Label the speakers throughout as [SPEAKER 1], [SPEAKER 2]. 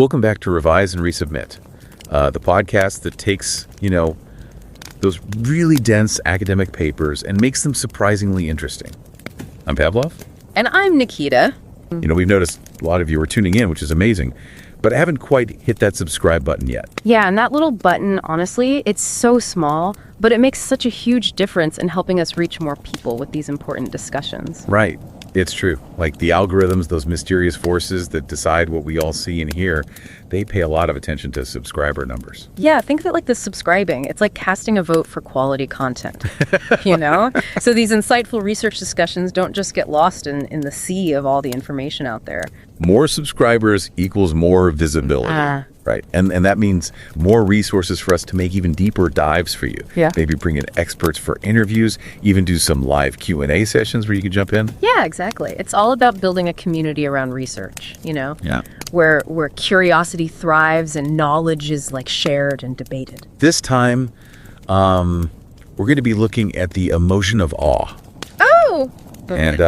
[SPEAKER 1] Welcome back to Revise and Resubmit, the podcast that takes, those really dense academic papers and makes them surprisingly interesting. I'm Pavlov.
[SPEAKER 2] And I'm Nikita.
[SPEAKER 1] We've noticed a lot of you are tuning in, which is amazing, but I haven't quite hit that subscribe button yet.
[SPEAKER 2] Yeah, and that little button, honestly, it's so small, but it makes such a huge difference in helping us reach more people with these important discussions.
[SPEAKER 1] Right. It's true. Like the algorithms, those mysterious forces that decide what we all see and hear, they pay a lot of attention to subscriber numbers.
[SPEAKER 2] Yeah, think of it like the subscribing. It's like casting a vote for quality content, So these insightful research discussions don't just get lost in the sea of all the information out there.
[SPEAKER 1] More subscribers equals more visibility. Right. And that means more resources for us to make even deeper dives for you.
[SPEAKER 2] Yeah.
[SPEAKER 1] Maybe bring in experts for interviews, even do some live Q&A sessions where you can jump in.
[SPEAKER 2] Yeah, exactly. It's all about building a community around research,
[SPEAKER 1] Yeah.
[SPEAKER 2] where curiosity thrives and knowledge is like shared and debated.
[SPEAKER 1] This time, we're going to be looking at the emotion of awe.
[SPEAKER 2] Oh!
[SPEAKER 1] And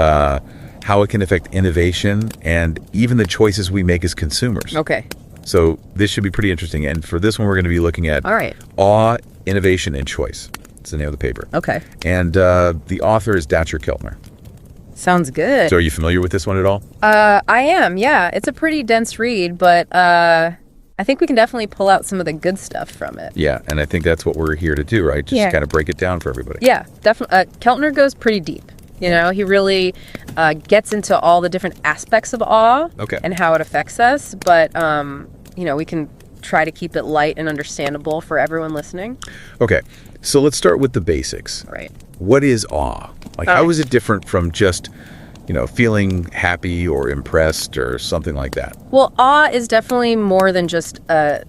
[SPEAKER 1] how it can affect innovation and even the choices we make as consumers.
[SPEAKER 2] Okay.
[SPEAKER 1] So this should be pretty interesting. And for this one, we're going to be looking at
[SPEAKER 2] All right.
[SPEAKER 1] awe, innovation, and choice. That's the name of the paper.
[SPEAKER 2] Okay.
[SPEAKER 1] And the author is Dacher Keltner.
[SPEAKER 2] Sounds good.
[SPEAKER 1] So are you familiar with this one at all?
[SPEAKER 2] I am, yeah. It's a pretty dense read, but I think we can definitely pull out some of the good stuff from it.
[SPEAKER 1] Yeah, and I think that's what we're here to do, right? Just kind of break it down for everybody.
[SPEAKER 2] Yeah, definitely. Keltner goes pretty deep. He really gets into all the different aspects of awe and how it affects us. But, we can try to keep it light and understandable for everyone listening.
[SPEAKER 1] Okay, so let's start with the basics.
[SPEAKER 2] Right.
[SPEAKER 1] What is awe? How is it different from just, feeling happy or impressed or something like that?
[SPEAKER 2] Well, awe is definitely more than just a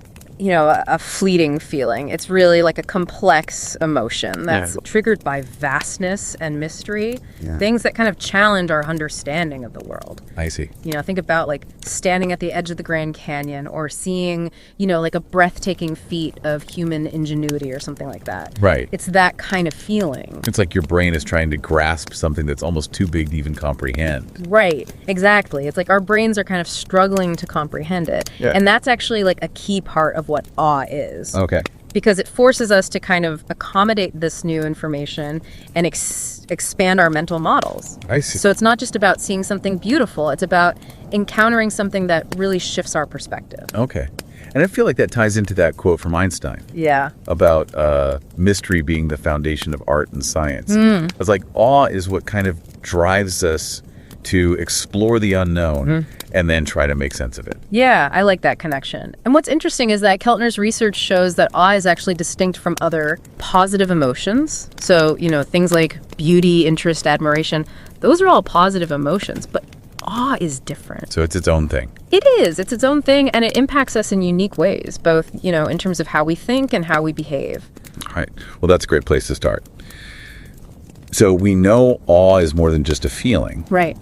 [SPEAKER 2] fleeting feeling. It's really like a complex emotion that's triggered by vastness and mystery, things that kind of challenge our understanding of the world.
[SPEAKER 1] I see.
[SPEAKER 2] Think about like standing at the edge of the Grand Canyon or seeing, like a breathtaking feat of human ingenuity or something like that.
[SPEAKER 1] Right.
[SPEAKER 2] It's that kind of feeling.
[SPEAKER 1] It's like your brain is trying to grasp something that's almost too big to even comprehend.
[SPEAKER 2] Right. Exactly. It's like our brains are kind of struggling to comprehend it.
[SPEAKER 1] Yeah.
[SPEAKER 2] And that's actually like a key part of what awe is.
[SPEAKER 1] Okay.
[SPEAKER 2] Because it forces us to kind of accommodate this new information and expand our mental models.
[SPEAKER 1] I see.
[SPEAKER 2] So it's not just about seeing something beautiful. It's about encountering something that really shifts our perspective.
[SPEAKER 1] Okay. And I feel like that ties into that quote from Einstein.
[SPEAKER 2] Yeah.
[SPEAKER 1] About mystery being the foundation of art and science. It's like awe is what kind of drives us to explore the unknown and then try to make sense of it.
[SPEAKER 2] Yeah, I like that connection. And what's interesting is that Keltner's research shows that awe is actually distinct from other positive emotions. So, things like beauty, interest, admiration, those are all positive emotions, but awe is different.
[SPEAKER 1] So it's its own thing.
[SPEAKER 2] It is. It's its own thing, and it impacts us in unique ways, both, in terms of how we think and how we behave.
[SPEAKER 1] All right. Well, that's a great place to start. So we know awe is more than just a feeling.
[SPEAKER 2] Right.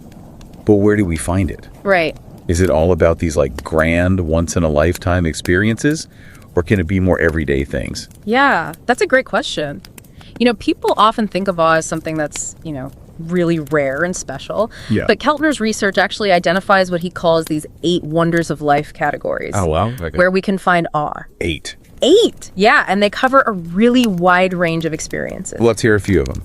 [SPEAKER 1] But where do we find it?
[SPEAKER 2] Right.
[SPEAKER 1] Is it all about these grand once-in-a-lifetime experiences? Or can it be more everyday things?
[SPEAKER 2] Yeah, that's a great question. People often think of awe as something that's, really rare and special.
[SPEAKER 1] Yeah.
[SPEAKER 2] But Keltner's research actually identifies what he calls these 8 wonders of life categories.
[SPEAKER 1] Oh, wow. Okay.
[SPEAKER 2] Where we can find awe.
[SPEAKER 1] 8.
[SPEAKER 2] 8! Yeah, and they cover a really wide range of experiences.
[SPEAKER 1] Well, let's hear a few of them.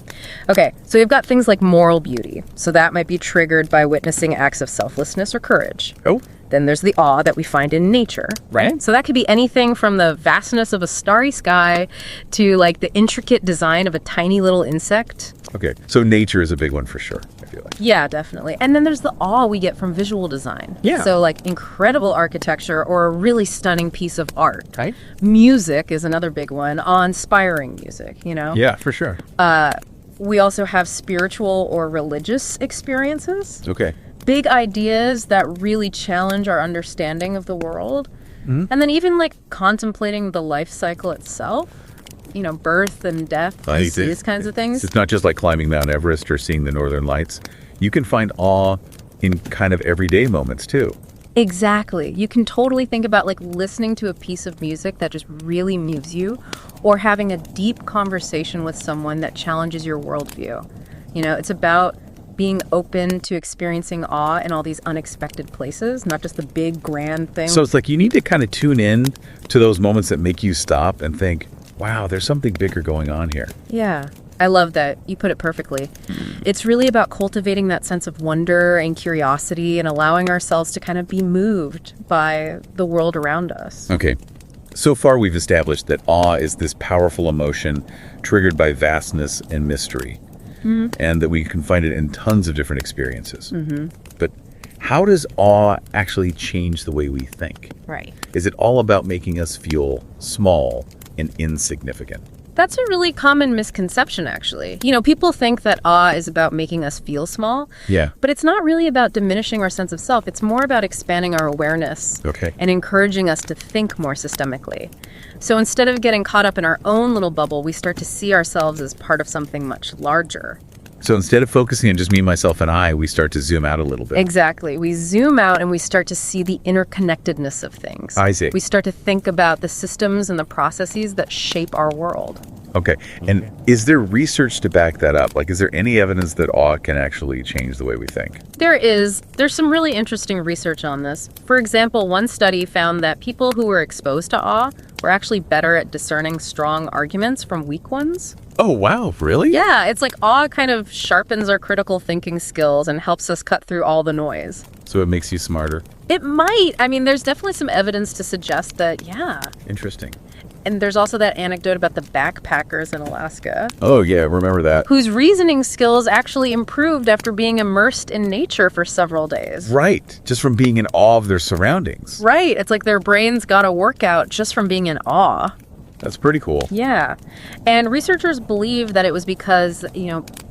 [SPEAKER 2] Okay, so you've got things like moral beauty. So that might be triggered by witnessing acts of selflessness or courage.
[SPEAKER 1] Oh.
[SPEAKER 2] Then there's the awe that we find in nature, right? So that could be anything from the vastness of a starry sky to like the intricate design of a tiny little insect.
[SPEAKER 1] Okay, so nature is a big one for sure, I feel like.
[SPEAKER 2] Yeah, definitely. And then there's the awe we get from visual design.
[SPEAKER 1] Yeah.
[SPEAKER 2] So like incredible architecture or a really stunning piece of art.
[SPEAKER 1] Right.
[SPEAKER 2] Music is another big one, awe-inspiring music,
[SPEAKER 1] Yeah, for sure.
[SPEAKER 2] We also have spiritual or religious experiences.
[SPEAKER 1] Okay.
[SPEAKER 2] Big ideas that really challenge our understanding of the world. And then even like contemplating the life cycle itself, birth and death, these kinds of things.
[SPEAKER 1] It's not just like climbing Mount Everest or seeing the Northern Lights. You can find awe in kind of everyday moments too.
[SPEAKER 2] Exactly. You can totally think about like listening to a piece of music that just really moves you or having a deep conversation with someone that challenges your worldview. It's about being open to experiencing awe in all these unexpected places, not just the big grand things.
[SPEAKER 1] So it's like you need to kind of tune in to those moments that make you stop and think, wow, there's something bigger going on here.
[SPEAKER 2] Yeah. I love that. You put it perfectly. It's really about cultivating that sense of wonder and curiosity and allowing ourselves to kind of be moved by the world around us.
[SPEAKER 1] Okay. So far, we've established that awe is this powerful emotion triggered by vastness and mystery, and that we can find it in tons of different experiences. But how does awe actually change the way we think?
[SPEAKER 2] Right.
[SPEAKER 1] Is it all about making us feel small and insignificant?
[SPEAKER 2] That's a really common misconception, actually. You know, people think that awe is about making us feel small.
[SPEAKER 1] Yeah.
[SPEAKER 2] But it's not really about diminishing our sense of self. It's more about expanding our awareness and encouraging us to think more systemically. So instead of getting caught up in our own little bubble, we start to see ourselves as part of something much larger.
[SPEAKER 1] So instead of focusing on just me, myself, and I, we start to zoom out a little bit.
[SPEAKER 2] Exactly. We zoom out and we start to see the interconnectedness of things.
[SPEAKER 1] I see.
[SPEAKER 2] We start to think about the systems and the processes that shape our world.
[SPEAKER 1] Okay. And is there research to back that up? Like, is there any evidence that awe can actually change the way we think?
[SPEAKER 2] There's some really interesting research on this. For example, one study found that people who were exposed to awe were actually better at discerning strong arguments from weak ones.
[SPEAKER 1] Oh, wow. Really?
[SPEAKER 2] Yeah, it's like awe kind of sharpens our critical thinking skills and helps us cut through all the noise.
[SPEAKER 1] So it makes you smarter?
[SPEAKER 2] It might. I mean, there's definitely some evidence to suggest that, yeah.
[SPEAKER 1] Interesting.
[SPEAKER 2] And there's also that anecdote about the backpackers in Alaska.
[SPEAKER 1] Oh, yeah. Remember that.
[SPEAKER 2] Whose reasoning skills actually improved after being immersed in nature for several days.
[SPEAKER 1] Right. Just from being in awe of their surroundings.
[SPEAKER 2] Right. It's like their brains got a workout just from being in awe.
[SPEAKER 1] That's pretty cool.
[SPEAKER 2] Yeah. And researchers believe that it was because,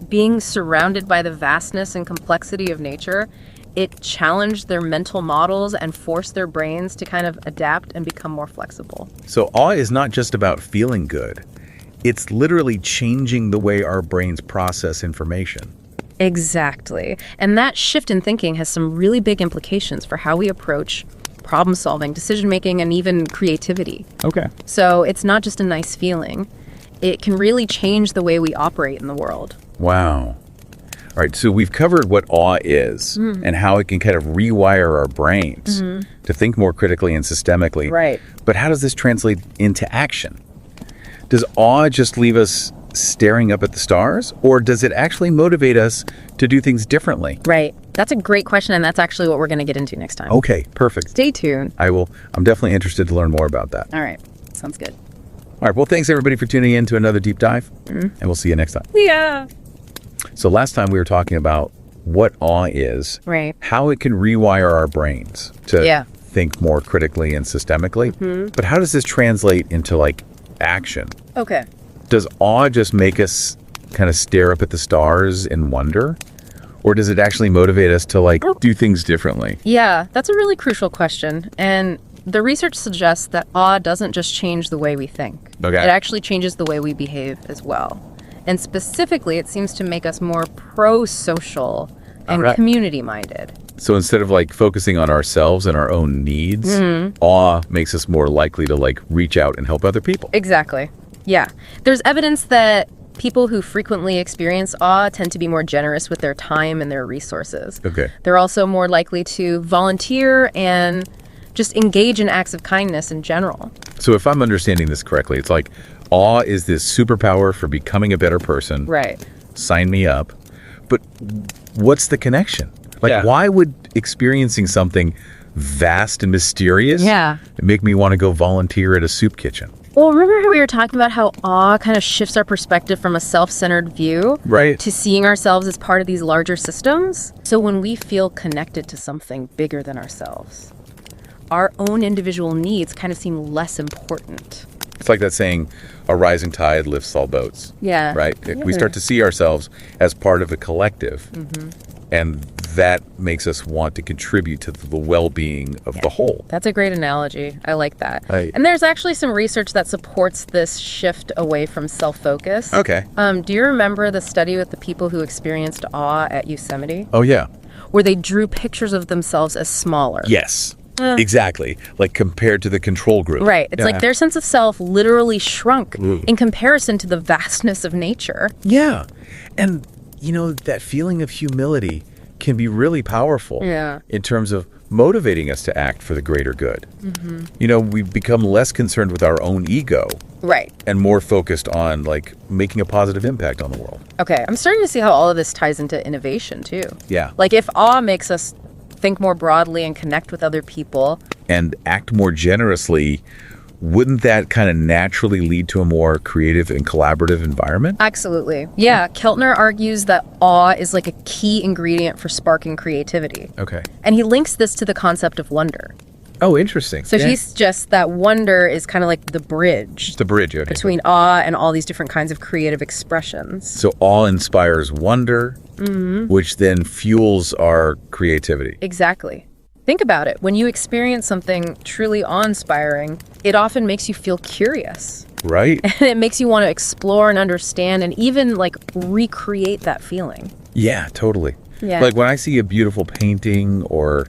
[SPEAKER 2] being surrounded by the vastness and complexity of nature, it challenged their mental models and forced their brains to kind of adapt and become more flexible.
[SPEAKER 1] So awe is not just about feeling good. It's literally changing the way our brains process information.
[SPEAKER 2] Exactly. And that shift in thinking has some really big implications for how we approach problem solving, decision making, and even creativity.
[SPEAKER 1] Okay.
[SPEAKER 2] So it's not just a nice feeling. It can really change the way we operate in the world.
[SPEAKER 1] Wow. All right, so we've covered what awe is and how it can kind of rewire our brains to think more critically and systemically.
[SPEAKER 2] Right.
[SPEAKER 1] But how does this translate into action? Does awe just leave us staring up at the stars, or does it actually motivate us to do things differently?
[SPEAKER 2] Right. That's a great question, and that's actually what we're going to get into next time.
[SPEAKER 1] Okay, perfect.
[SPEAKER 2] Stay tuned.
[SPEAKER 1] I will. I'm definitely interested to learn more about that.
[SPEAKER 2] All right. Sounds good.
[SPEAKER 1] All right, well, thanks everybody for tuning in to another deep dive, and we'll see you next time.
[SPEAKER 2] Yeah.
[SPEAKER 1] So last time we were talking about what awe is,
[SPEAKER 2] Right.
[SPEAKER 1] how it can rewire our brains to think more critically and systemically. But how does this translate into action?
[SPEAKER 2] Okay.
[SPEAKER 1] Does awe just make us kind of stare up at the stars in wonder? Or does it actually motivate us to do things differently?
[SPEAKER 2] Yeah, that's a really crucial question. And the research suggests that awe doesn't just change the way we think.
[SPEAKER 1] Okay.
[SPEAKER 2] It actually changes the way we behave as well. And specifically, it seems to make us more pro-social and community-minded.
[SPEAKER 1] So instead of focusing on ourselves and our own needs, awe makes us more likely to reach out and help other people.
[SPEAKER 2] Exactly. Yeah. There's evidence that people who frequently experience awe tend to be more generous with their time and their resources.
[SPEAKER 1] Okay.
[SPEAKER 2] They're also more likely to volunteer and just engage in acts of kindness in general.
[SPEAKER 1] So if I'm understanding this correctly, it's awe is this superpower for becoming a better person.
[SPEAKER 2] Right.
[SPEAKER 1] Sign me up. But what's the connection? Why would experiencing something vast and mysterious make me want to go volunteer at a soup kitchen?
[SPEAKER 2] Well, remember how we were talking about how awe kind of shifts our perspective from a self-centered view to seeing ourselves as part of these larger systems? So when we feel connected to something bigger than ourselves, our own individual needs kind of seem less important.
[SPEAKER 1] It's like that saying, a rising tide lifts all boats.
[SPEAKER 2] Yeah.
[SPEAKER 1] Right? We start to see ourselves as part of a collective, and that makes us want to contribute to the well-being of the whole.
[SPEAKER 2] That's a great analogy. I like that.
[SPEAKER 1] Right.
[SPEAKER 2] And there's actually some research that supports this shift away from self-focus.
[SPEAKER 1] Okay.
[SPEAKER 2] Do you remember the study with the people who experienced awe at Yosemite?
[SPEAKER 1] Oh, yeah.
[SPEAKER 2] Where they drew pictures of themselves as smaller.
[SPEAKER 1] Yes. Exactly. Compared to the control group.
[SPEAKER 2] Right. It's like their sense of self literally shrunk in comparison to the vastness of nature.
[SPEAKER 1] Yeah. And that feeling of humility can be really powerful in terms of motivating us to act for the greater good. We become less concerned with our own ego.
[SPEAKER 2] Right.
[SPEAKER 1] And more focused on making a positive impact on the world.
[SPEAKER 2] Okay. I'm starting to see how all of this ties into innovation too.
[SPEAKER 1] Yeah.
[SPEAKER 2] If awe makes us think more broadly and connect with other people.
[SPEAKER 1] And act more generously, wouldn't that kind of naturally lead to a more creative and collaborative environment?
[SPEAKER 2] Absolutely. Yeah. Keltner argues that awe is a key ingredient for sparking creativity.
[SPEAKER 1] Okay.
[SPEAKER 2] And he links this to the concept of wonder.
[SPEAKER 1] Oh, interesting.
[SPEAKER 2] So he suggests that wonder is kind of like the bridge.
[SPEAKER 1] Okay.
[SPEAKER 2] Between awe and all these different kinds of creative expressions.
[SPEAKER 1] So awe inspires wonder, which then fuels our creativity.
[SPEAKER 2] Exactly. Think about it. When you experience something truly awe-inspiring, it often makes you feel curious.
[SPEAKER 1] Right.
[SPEAKER 2] And it makes you want to explore and understand and even recreate that feeling.
[SPEAKER 1] Yeah, totally.
[SPEAKER 2] Yeah.
[SPEAKER 1] When I see a beautiful painting or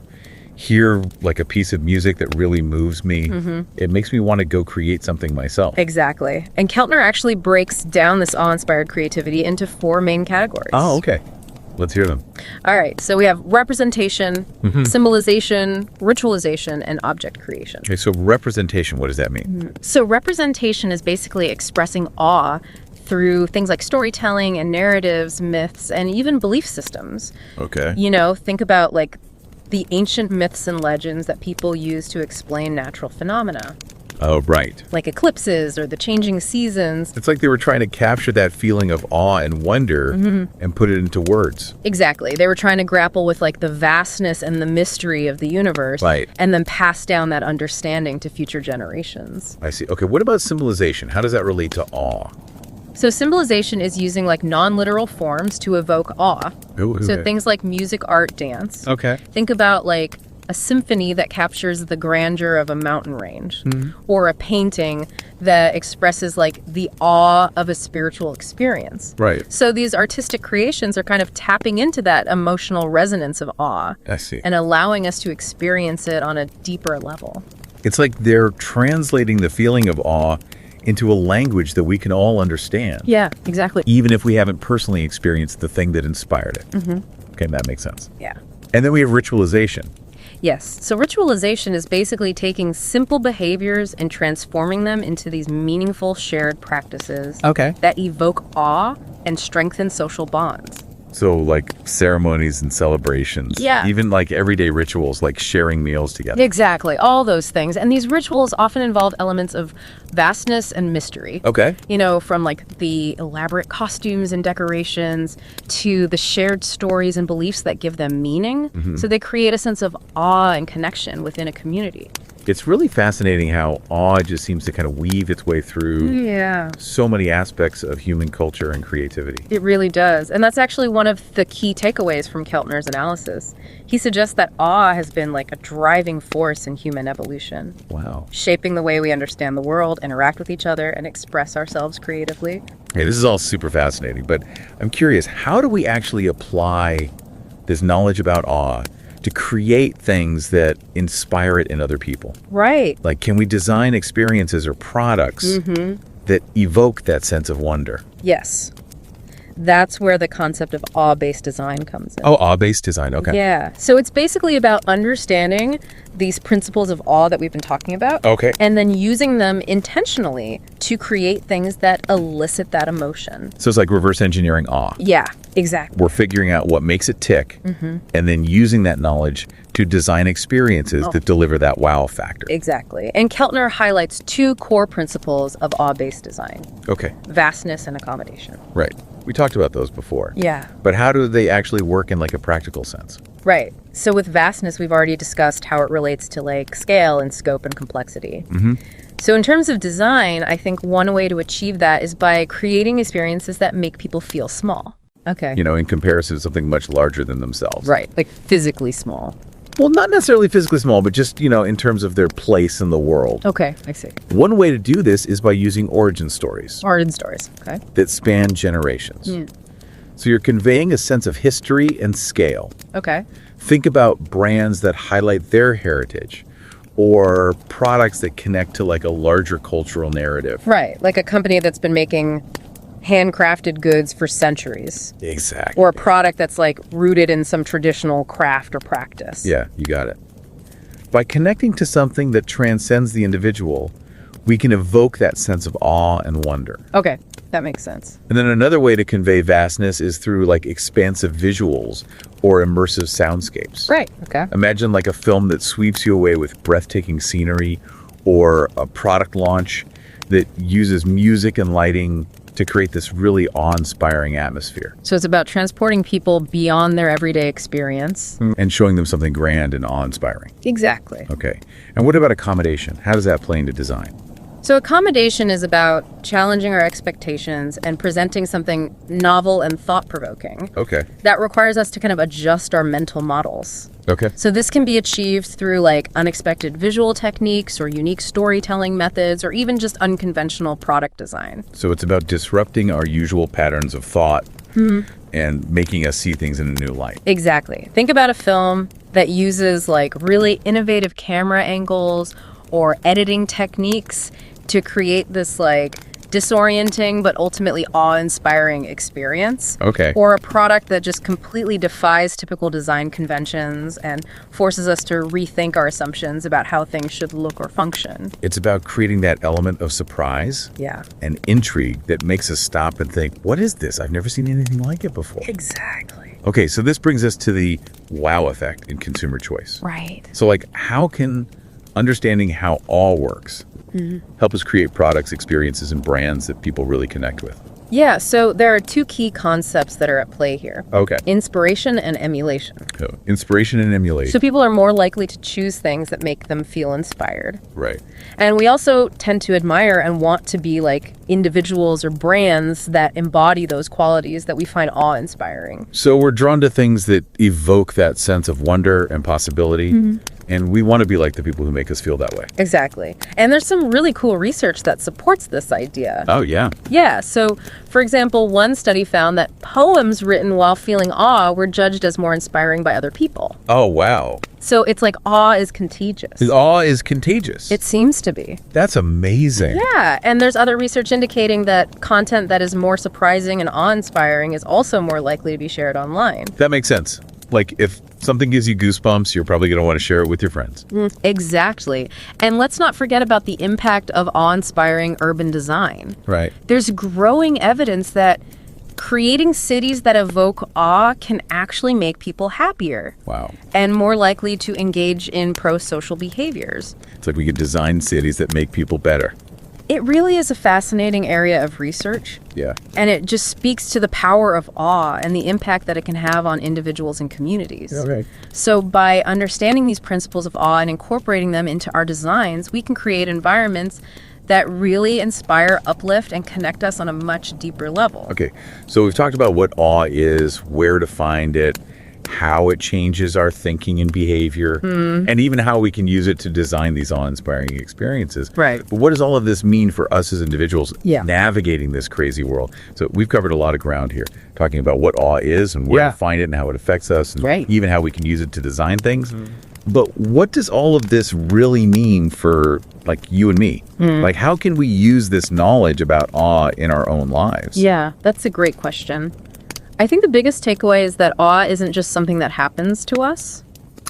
[SPEAKER 1] hear a piece of music that really moves me, it makes me want to go create something myself.
[SPEAKER 2] Exactly. And Keltner actually breaks down this awe-inspired creativity into 4 main categories.
[SPEAKER 1] Oh, okay. Let's hear them.
[SPEAKER 2] All right. So we have representation, symbolization, ritualization, and object creation.
[SPEAKER 1] Okay, so representation, what does that mean?
[SPEAKER 2] So representation is basically expressing awe through things like storytelling and narratives, myths, and even belief systems.
[SPEAKER 1] Okay.
[SPEAKER 2] Think about the ancient myths and legends that people use to explain natural phenomena.
[SPEAKER 1] Oh, right.
[SPEAKER 2] Like eclipses or the changing seasons.
[SPEAKER 1] It's like they were trying to capture that feeling of awe and wonder and put it into words.
[SPEAKER 2] Exactly. They were trying to grapple with the vastness and the mystery of the universe.
[SPEAKER 1] Right.
[SPEAKER 2] And then pass down that understanding to future generations.
[SPEAKER 1] I see. Okay, what about symbolization? How does that relate to awe?
[SPEAKER 2] So symbolization is using non-literal forms to evoke awe.
[SPEAKER 1] Ooh, okay.
[SPEAKER 2] So things like music, art, dance.
[SPEAKER 1] Okay.
[SPEAKER 2] Think about a symphony that captures the grandeur of a mountain range, or a painting that expresses the awe of a spiritual experience.
[SPEAKER 1] Right.
[SPEAKER 2] So these artistic creations are kind of tapping into that emotional resonance of awe.
[SPEAKER 1] I see.
[SPEAKER 2] And allowing us to experience it on a deeper level.
[SPEAKER 1] It's like they're translating the feeling of awe into a language that we can all understand.
[SPEAKER 2] Yeah, exactly.
[SPEAKER 1] Even if we haven't personally experienced the thing that inspired it. Okay, that makes sense.
[SPEAKER 2] Yeah.
[SPEAKER 1] And then we have ritualization.
[SPEAKER 2] Yes. So ritualization is basically taking simple behaviors and transforming them into these meaningful shared practices that evoke awe and strengthen social bonds.
[SPEAKER 1] So ceremonies and celebrations.
[SPEAKER 2] Yeah.
[SPEAKER 1] Even everyday rituals like sharing meals together.
[SPEAKER 2] Exactly. All those things. And these rituals often involve elements of vastness and mystery.
[SPEAKER 1] Okay.
[SPEAKER 2] From the elaborate costumes and decorations to the shared stories and beliefs that give them meaning. So they create a sense of awe and connection within a community.
[SPEAKER 1] It's really fascinating how awe just seems to kind of weave its way through so many aspects of human culture and creativity.
[SPEAKER 2] It really does. And that's actually one of the key takeaways from Keltner's analysis. He suggests that awe has been a driving force in human evolution.
[SPEAKER 1] Wow.
[SPEAKER 2] Shaping the way we understand the world, interact with each other, and express ourselves creatively.
[SPEAKER 1] Hey, this is all super fascinating, but I'm curious, how do we actually apply this knowledge about awe to create things that inspire it in other people?
[SPEAKER 2] Right.
[SPEAKER 1] Can we design experiences or products that evoke that sense of wonder?
[SPEAKER 2] Yes. That's where the concept of awe-based design comes in.
[SPEAKER 1] Oh, awe-based design. Okay.
[SPEAKER 2] Yeah. So it's basically about understanding these principles of awe that we've been talking about.
[SPEAKER 1] Okay.
[SPEAKER 2] And then using them intentionally to create things that elicit that emotion.
[SPEAKER 1] So it's like reverse engineering awe.
[SPEAKER 2] Yeah, exactly.
[SPEAKER 1] We're figuring out what makes it tick and then using that knowledge to design experiences that deliver that wow factor.
[SPEAKER 2] Exactly. And Keltner highlights 2 core principles of awe-based design.
[SPEAKER 1] Okay.
[SPEAKER 2] Vastness and accommodation.
[SPEAKER 1] Right. We talked about those before.
[SPEAKER 2] Yeah.
[SPEAKER 1] But how do they actually work in a practical sense?
[SPEAKER 2] Right. So with vastness, we've already discussed how it relates to scale and scope and complexity. So in terms of design, I think one way to achieve that is by creating experiences that make people feel small. Okay.
[SPEAKER 1] In comparison to something much larger than themselves.
[SPEAKER 2] Right. Physically small.
[SPEAKER 1] Well, not necessarily physically small, but just, in terms of their place in the world.
[SPEAKER 2] Okay, I see.
[SPEAKER 1] One way to do this is by using origin stories.
[SPEAKER 2] Origin stories, okay.
[SPEAKER 1] That span generations. So you're conveying a sense of history and scale.
[SPEAKER 2] Okay.
[SPEAKER 1] Think about brands that highlight their heritage or products that connect to a larger cultural narrative.
[SPEAKER 2] Right, like a company that's been making handcrafted goods for centuries.
[SPEAKER 1] Exactly.
[SPEAKER 2] Or a product that's like rooted in some traditional craft or practice.
[SPEAKER 1] Yeah, you got it. By connecting to something that transcends the individual, we can evoke that sense of awe and wonder.
[SPEAKER 2] Okay, that makes sense.
[SPEAKER 1] And then another way to convey vastness is through like expansive visuals or immersive soundscapes.
[SPEAKER 2] Right, okay.
[SPEAKER 1] Imagine like a film that sweeps you away with breathtaking scenery, or a product launch that uses music and lighting to create this really awe-inspiring atmosphere.
[SPEAKER 2] So it's about transporting people beyond their everyday experience.
[SPEAKER 1] And showing them something grand and awe-inspiring.
[SPEAKER 2] Exactly.
[SPEAKER 1] Okay. And what about accommodation? How does that play into design?
[SPEAKER 2] So accommodation is about challenging our expectations and presenting something novel and thought-provoking.
[SPEAKER 1] Okay.
[SPEAKER 2] That requires us to kind of adjust our mental models.
[SPEAKER 1] Okay.
[SPEAKER 2] So this can be achieved through like unexpected visual techniques or unique storytelling methods or even just unconventional product design.
[SPEAKER 1] So it's about disrupting our usual patterns of thought and making us see things in a new light.
[SPEAKER 2] Exactly. Think about a film that uses like really innovative camera angles or editing techniques to create this like disorienting but ultimately awe-inspiring experience.
[SPEAKER 1] Okay.
[SPEAKER 2] Or a product that just completely defies typical design conventions and forces us to rethink our assumptions about how things should look or function.
[SPEAKER 1] It's about creating that element of surprise
[SPEAKER 2] Yeah.
[SPEAKER 1] and intrigue that makes us stop and think, what is this? I've never seen anything like it before.
[SPEAKER 2] Exactly.
[SPEAKER 1] Okay, so this brings us to the wow effect in consumer choice.
[SPEAKER 2] Right.
[SPEAKER 1] So like, how can understanding how awe works help us create products, experiences, and brands that people really connect with?
[SPEAKER 2] Yeah, so there are two key concepts that are at play here.
[SPEAKER 1] Okay.
[SPEAKER 2] Inspiration and emulation.
[SPEAKER 1] So, inspiration and emulation.
[SPEAKER 2] So people are more likely to choose things that make them feel inspired.
[SPEAKER 1] Right.
[SPEAKER 2] And we also tend to admire and want to be like individuals or brands that embody those qualities that we find awe-inspiring.
[SPEAKER 1] So we're drawn to things that evoke that sense of wonder and possibility. And we want to be like the people who make us feel that way.
[SPEAKER 2] Exactly. And there's some really cool research that supports this idea.
[SPEAKER 1] Oh, yeah.
[SPEAKER 2] Yeah, so for example, one study found that poems written while feeling awe were judged as more inspiring by other people.
[SPEAKER 1] Oh, wow.
[SPEAKER 2] So it's like awe is contagious.
[SPEAKER 1] Awe is contagious.
[SPEAKER 2] It seems to be.
[SPEAKER 1] That's amazing.
[SPEAKER 2] Yeah, and there's other research indicating that content that is more surprising and awe-inspiring is also more likely to be shared online.
[SPEAKER 1] That makes sense. Like, if something gives you goosebumps, you're probably going to want to share it with your friends.
[SPEAKER 2] Exactly. And let's not forget about the impact of awe-inspiring urban design.
[SPEAKER 1] Right.
[SPEAKER 2] There's growing evidence that creating cities that evoke awe can actually make people happier.
[SPEAKER 1] Wow.
[SPEAKER 2] And more likely to engage in pro-social behaviors.
[SPEAKER 1] It's like we could design cities that make people better.
[SPEAKER 2] It really is a fascinating area of research.
[SPEAKER 1] Yeah.
[SPEAKER 2] And it just speaks to the power of awe and the impact that it can have on individuals and communities.
[SPEAKER 1] Okay.
[SPEAKER 2] So by understanding these principles of awe and incorporating them into our designs, we can create environments that really inspire, uplift, and connect us on a much deeper level.
[SPEAKER 1] Okay. So we've talked about what awe is, where to find it, how it changes our thinking and behavior, and even how we can use it to design these awe-inspiring experiences.
[SPEAKER 2] Right.
[SPEAKER 1] But what does all of this mean for us as individuals
[SPEAKER 2] Yeah.
[SPEAKER 1] navigating this crazy world? So we've covered a lot of ground here, talking about what awe is and where
[SPEAKER 3] Yeah.
[SPEAKER 1] to find it and how it affects us, and
[SPEAKER 2] Right.
[SPEAKER 1] even how we can use it to design things. But what does all of this really mean for, like, you and me? Like, how can we use this knowledge about awe in our own lives?
[SPEAKER 2] Yeah, that's a great question. I think the biggest takeaway is that awe isn't just something that happens to us.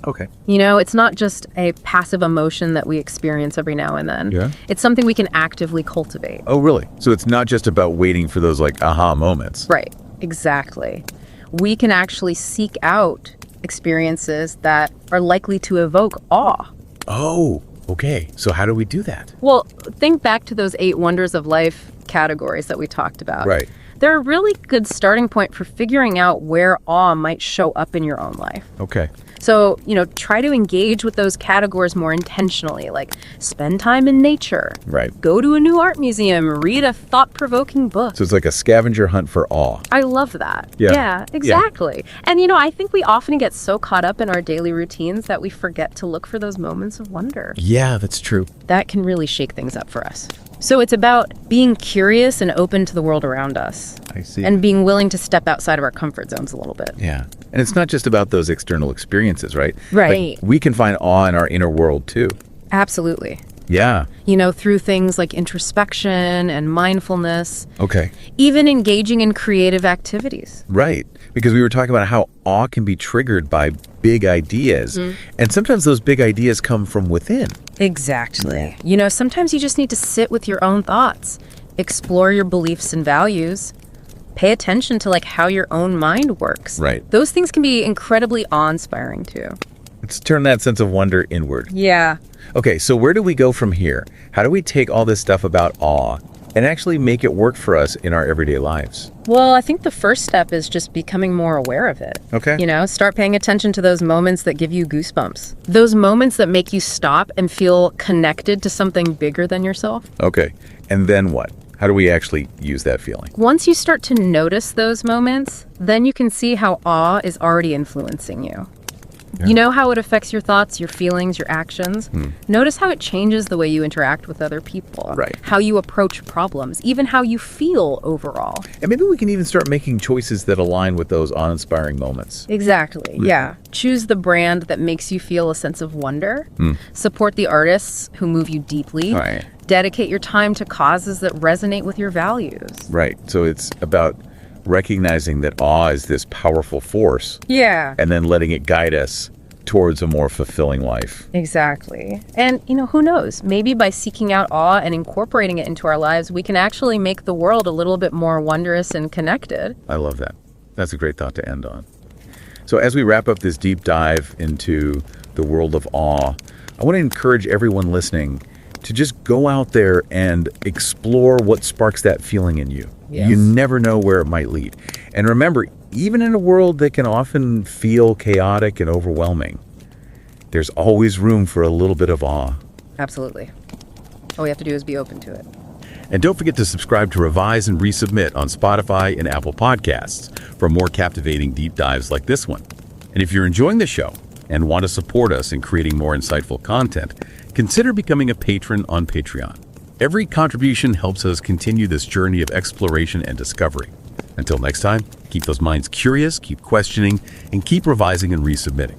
[SPEAKER 1] Okay.
[SPEAKER 2] You know, it's not just a passive emotion that we experience every now and then.
[SPEAKER 1] Yeah.
[SPEAKER 2] It's something we can actively cultivate.
[SPEAKER 1] Oh, really? So it's not just about waiting for those, like, aha moments.
[SPEAKER 2] Right, exactly. We can actually seek out experiences that are likely to evoke awe.
[SPEAKER 1] Oh, okay. So how do we do that?
[SPEAKER 2] Well, think back to those 8 wonders of life categories that we talked about.
[SPEAKER 1] Right.
[SPEAKER 2] They're a really good starting point for figuring out where awe might show up in your own life.
[SPEAKER 1] Okay.
[SPEAKER 2] So, you know, try to engage with those categories more intentionally, like spend time in nature,
[SPEAKER 1] Right.
[SPEAKER 2] go to a new art museum, read a thought-provoking book.
[SPEAKER 1] So it's like a scavenger hunt for awe.
[SPEAKER 2] I love that.
[SPEAKER 1] Yeah.
[SPEAKER 2] Exactly. And, you know, I think we often get so caught up in our daily routines that we forget to look for those moments of wonder.
[SPEAKER 1] Yeah, that's true.
[SPEAKER 2] That can really shake things up for us. So it's about being curious and open to the world around us.
[SPEAKER 1] I see.
[SPEAKER 2] And being willing to step outside of our comfort zones a little bit.
[SPEAKER 1] Yeah. And it's not just about those external experiences, right?
[SPEAKER 2] Right.
[SPEAKER 1] Like, we can find awe in our inner world, too.
[SPEAKER 2] Absolutely.
[SPEAKER 1] Yeah.
[SPEAKER 2] Through things like introspection and mindfulness.
[SPEAKER 1] Okay.
[SPEAKER 2] Even engaging in creative activities.
[SPEAKER 1] Right. Because we were talking about how awe can be triggered by big ideas. And sometimes those big ideas come from within.
[SPEAKER 2] Exactly. Sometimes you just need to sit with your own thoughts, explore your beliefs and values, pay attention to how your own mind works.
[SPEAKER 1] Right.
[SPEAKER 2] Those things can be incredibly awe-inspiring too.
[SPEAKER 1] Let's turn that sense of wonder inward.
[SPEAKER 2] Yeah.
[SPEAKER 1] Okay, so where do we go from here? How do we take all this stuff about awe and actually make it work for us in our everyday lives?
[SPEAKER 2] Well, I think the first step is just becoming more aware of it.
[SPEAKER 1] Okay.
[SPEAKER 2] Start paying attention to those moments that give you goosebumps. Those moments that make you stop and feel connected to something bigger than yourself.
[SPEAKER 1] Okay, and then what? How do we actually use that feeling?
[SPEAKER 2] Once you start to notice those moments, then you can see how awe is already influencing you.
[SPEAKER 1] Yeah.
[SPEAKER 2] You know how it affects your thoughts, your feelings, your actions. Notice how it changes the way you interact with other people.
[SPEAKER 1] Right.
[SPEAKER 2] How you approach problems, even how you feel overall.
[SPEAKER 1] And maybe we can even start making choices that align with those awe-inspiring moments.
[SPEAKER 2] Exactly, yeah. Choose the brand that makes you feel a sense of wonder. Support the artists who move you deeply.
[SPEAKER 1] Right.
[SPEAKER 2] Dedicate your time to causes that resonate with your values.
[SPEAKER 1] Right. So it's about recognizing that awe is this powerful force.
[SPEAKER 2] Yeah.
[SPEAKER 1] And then letting it guide us towards a more fulfilling life.
[SPEAKER 2] Exactly. And, who knows? Maybe by seeking out awe and incorporating it into our lives, we can actually make the world a little bit more wondrous and connected.
[SPEAKER 1] I love that. That's a great thought to end on. So as we wrap up this deep dive into the world of awe, I want to encourage everyone listening to just go out there and explore what sparks that feeling in you.
[SPEAKER 2] Yes.
[SPEAKER 1] You never know where it might lead. And remember, even in a world that can often feel chaotic and overwhelming, there's always room for a little bit of awe.
[SPEAKER 2] Absolutely. All we have to do is be open to it.
[SPEAKER 1] And don't forget to subscribe to Revise and Resubmit on Spotify and Apple Podcasts for more captivating deep dives like this one. And if you're enjoying the show and want to support us in creating more insightful content, consider becoming a patron on Patreon. Every contribution helps us continue this journey of exploration and discovery. Until next time, keep those minds curious, keep questioning, and keep revising and resubmitting.